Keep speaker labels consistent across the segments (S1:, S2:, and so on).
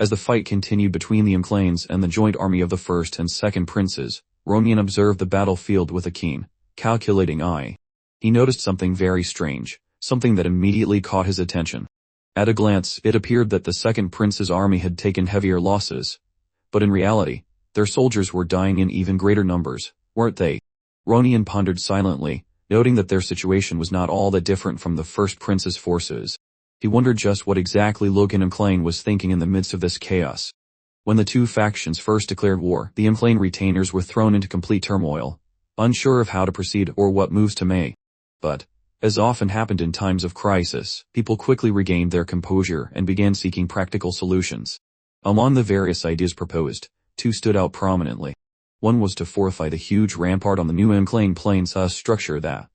S1: As the fight continued between the clans and the joint army of the first and second princes, Ronion observed the battlefield with a keen, calculating eye. He noticed something very strange, something that immediately caught his attention. At a glance, it appeared that the second prince's army had taken heavier losses. But in reality, their soldiers were dying in even greater numbers, weren't they? Ronion pondered silently, noting that their situation was not all that different from the first prince's forces. He wondered just what exactly Logan Clan was thinking in the midst of this chaos. When the two factions first declared war, the Clan retainers were thrown into complete turmoil, unsure of how to proceed or what moves to make. But, as often happened in times of crisis, people quickly regained their composure and began seeking practical solutions. Among the various ideas proposed, two stood out prominently. One was to fortify the huge rampart on the new Clan plains structure that.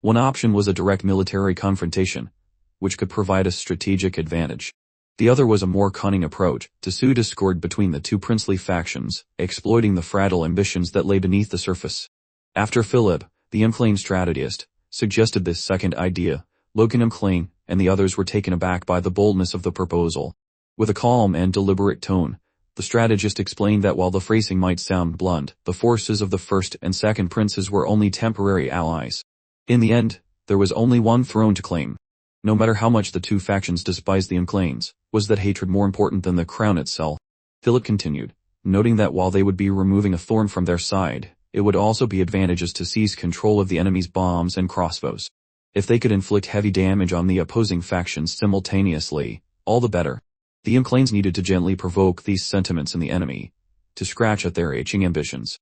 S1: One option was a direct military confrontation, which could provide a strategic advantage. The other was a more cunning approach, to sow discord between the two princely factions, exploiting the fragile ambitions that lay beneath the surface. After Philip, the Clan strategist, suggested this second idea, Logan Clan and the others were taken aback by the boldness of the proposal. With a calm and deliberate tone, the strategist explained that while the phrasing might sound blunt, the forces of the first and second princes were only temporary allies. In the end, there was only one throne to claim. No matter how much the two factions despised the clans, was that hatred more important than the crown itself? Philip continued, noting that while they would be removing a thorn from their side, it would also be advantageous to seize control of the enemy's bombs and crossbows. If they could inflict heavy damage on the opposing factions simultaneously, all the better. The clans needed to gently provoke these sentiments in the enemy, to scratch at their itching ambitions.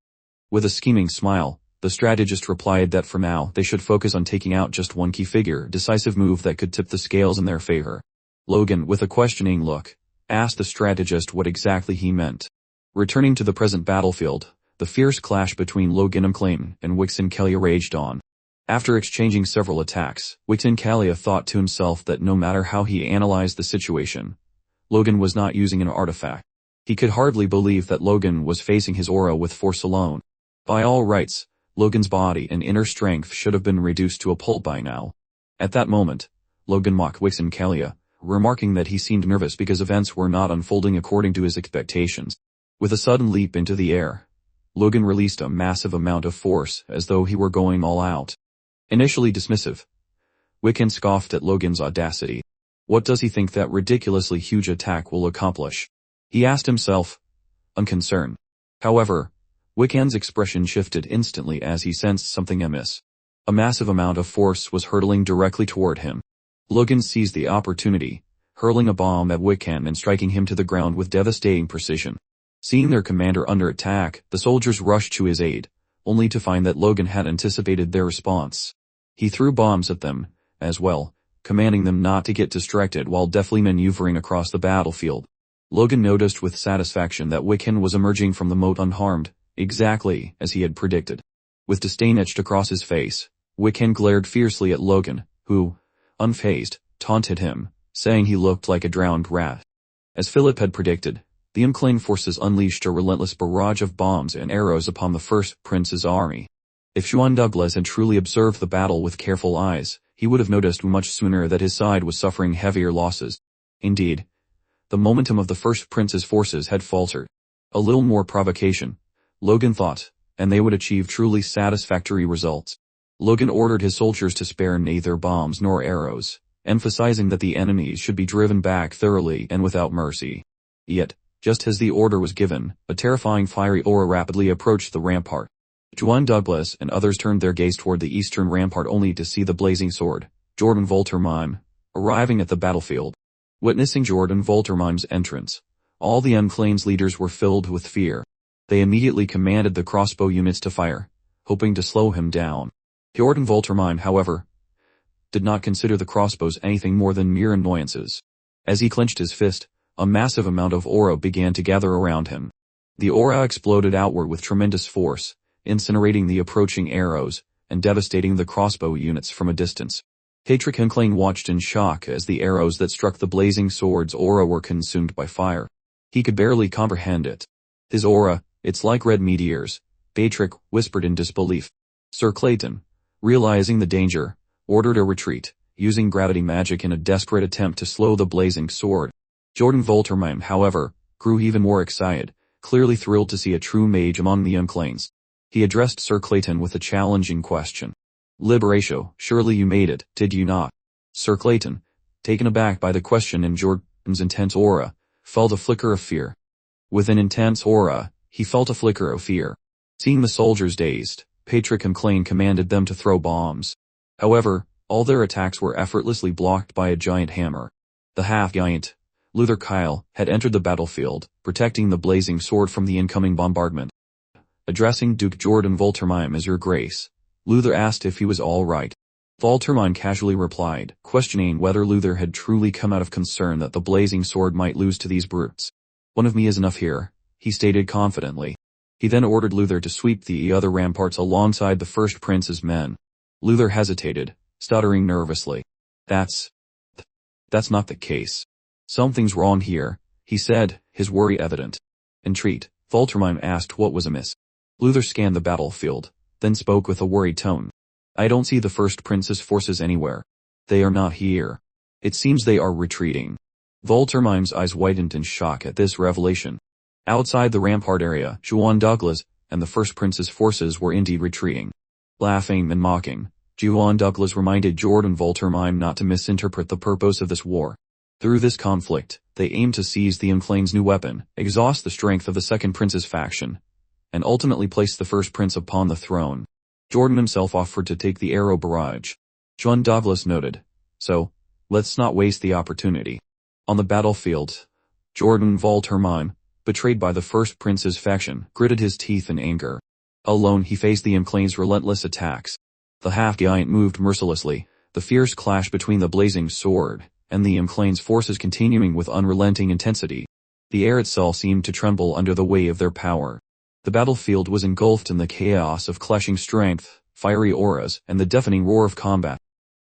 S1: With a scheming smile, the strategist replied that for now they should focus on taking out just one key figure, decisive move that could tip the scales in their favor. Logan, with a questioning look, asked the strategist what exactly he meant. Returning to the present battlefield, the fierce clash between Logan Clan and Wixencalia raged on. After exchanging several attacks, Wixencalia thought to himself that no matter how he analyzed the situation, Logan was not using an artifact. He could hardly believe that Logan was facing his aura with force alone. By all rights, Logan's body and inner strength should have been reduced to a pulp by now. At that moment, Logan mocked Wixencalia, remarking that he seemed nervous because events were not unfolding according to his expectations. With a sudden leap into the air, Logan released a massive amount of force as though he were going all out. Initially dismissive, Wiccan scoffed at Logan's audacity. What does he think that ridiculously huge attack will accomplish? He asked himself, unconcerned. However, Wiccan's expression shifted instantly as he sensed something amiss. A massive amount of force was hurtling directly toward him. Logan seized the opportunity, hurling a bomb at Wiccan and striking him to the ground with devastating precision. Seeing their commander under attack, the soldiers rushed to his aid, only to find that Logan had anticipated their response. He threw bombs at them, as well, commanding them not to get distracted while deftly maneuvering across the battlefield. Logan noticed with satisfaction that Wiccan was emerging from the moat unharmed, exactly as he had predicted. With disdain etched across his face, Wiccan glared fiercely at Logan, who, unfazed, taunted him, saying he looked like a drowned rat. As Philip had predicted, the Clan forces unleashed a relentless barrage of bombs and arrows upon the first prince's army. If Juan Douglas had truly observed the battle with careful eyes, he would have noticed much sooner that his side was suffering heavier losses. Indeed, the momentum of the first prince's forces had faltered. A little more provocation, Logan thought, and they would achieve truly satisfactory results. Logan ordered his soldiers to spare neither bombs nor arrows, emphasizing that the enemies should be driven back thoroughly and without mercy. Yet, just as the order was given, a terrifying fiery aura rapidly approached the rampart. Juan Douglas and others turned their gaze toward the eastern rampart only to see the blazing sword, Jordan Voltermime, arriving at the battlefield. Witnessing Jordan Voltermime's entrance, all the Clan's leaders were filled with fear. They immediately commanded the crossbow units to fire, hoping to slow him down. Jordan Voltermime, however, did not consider the crossbows anything more than mere annoyances. As he clenched his fist, a massive amount of aura began to gather around him. The aura exploded outward with tremendous force, incinerating the approaching arrows, and devastating the crossbow units from a distance. Patrick Clan watched in shock as the arrows that struck the blazing sword's aura were consumed by fire. He could barely comprehend it. His aura, it's like red meteors, Patrick whispered in disbelief. Sir Clayton, realizing the danger, ordered a retreat, using gravity magic in a desperate attempt to slow the blazing sword. Jordan Voltermime, however, grew even more excited, clearly thrilled to see a true mage among the young clans. He addressed Sir Clayton with a challenging question. Liberatio, surely you made it, did you not? Sir Clayton, taken aback by the question in Jordan's intense aura, felt a flicker of fear. With an intense aura, he felt a flicker of fear. Seeing the soldiers dazed, Patrick Clane commanded them to throw bombs. However, all their attacks were effortlessly blocked by a giant hammer. The half-giant, Luther Kyle, had entered the battlefield, protecting the blazing sword from the incoming bombardment. Addressing Duke Jordan Voltermime as Your Grace, Luther asked if he was all right. Voltermime casually replied, questioning whether Luther had truly come out of concern that the blazing sword might lose to these brutes. One of me is enough here, he stated confidently. He then ordered Luther to sweep the other ramparts alongside the first prince's men. Luther hesitated, stuttering nervously. That's not the case. Something's wrong here, he said, his worry evident. Entreat, Voltermime asked what was amiss. Luther scanned the battlefield, then spoke with a worried tone. I don't see the first prince's forces anywhere. They are not here. It seems they are retreating. Voltermime's eyes widened in shock at this revelation. Outside the rampart area, Juan Douglas and the first prince's forces were indeed retreating. Laughing and mocking, Juan Douglas reminded Jordan Voltermime not to misinterpret the purpose of this war. Through this conflict, they aimed to seize the Unclane's new weapon, exhaust the strength of the second prince's faction, and ultimately place the first prince upon the throne. Jordan himself offered to take the arrow barrage. Juan Douglas noted, so, let's not waste the opportunity. On the battlefield, Jordan Voltermime, betrayed by the first prince's faction, gritted his teeth in anger. Alone he faced the Unclane's relentless attacks. The half-giant moved mercilessly, the fierce clash between the blazing sword and the Unclane's forces continuing with unrelenting intensity. The air itself seemed to tremble under the weight of their power. The battlefield was engulfed in the chaos of clashing strength, fiery auras, and the deafening roar of combat.